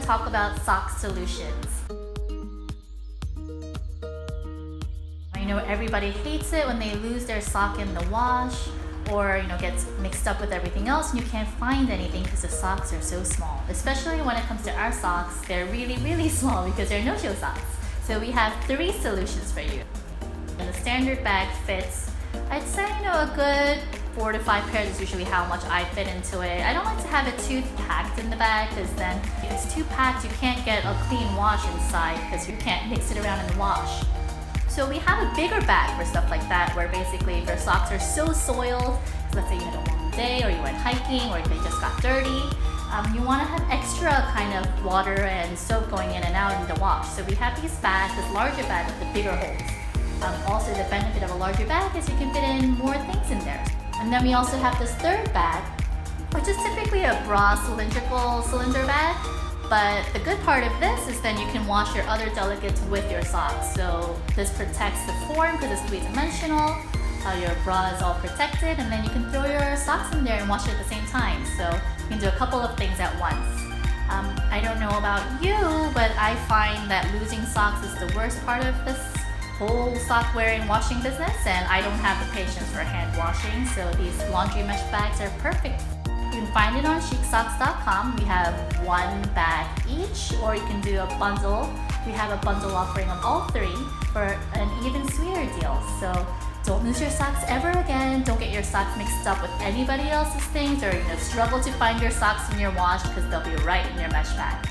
talk about sock solutions. I know everybody hates it when they lose their sock in the wash or gets mixed up with everything else and you can't find anything because the socks are so small. Especially when it comes to our socks, they're really small because they're no-show socks. So we have 3 solutions for you. And the standard bag fits, I'd say a good 4 to 5 pairs is usually how much I fit into it. I don't like to have it too packed in the bag because then if it's too packed you can't get a clean wash inside because you can't mix it around in the wash. So we have a bigger bag for stuff like that where basically if your socks are so soiled, so let's say you had a long day or you went hiking or they just got dirty, you want to have extra kind of water and soap going in and out in the wash. So we have these bags, this larger bag with the bigger holes. Also the benefit of a larger bag is you can fit in more things in there. And then we also have this third bag, which is typically a bra cylindrical cylinder bag. But the good part of this is then you can wash your other delicates with your socks. So this protects the form because it's 3-dimensional. Your bra is all protected, and then you can throw your socks in there and wash it at the same time. So you can do a couple of things at once. I don't know about you, but I find that losing socks is the worst part of this whole sock wearing washing business, and I don't have the patience for hand washing, so these laundry mesh bags are perfect. You can find it on sheecsocks.com. We have 1 bag each, or you can do a bundle. We have a bundle offering of all 3 for an even sweeter deal. So don't lose your socks ever again. Don't get your socks mixed up with anybody else's things or struggle to find your socks in your wash because they'll be right in your mesh bag.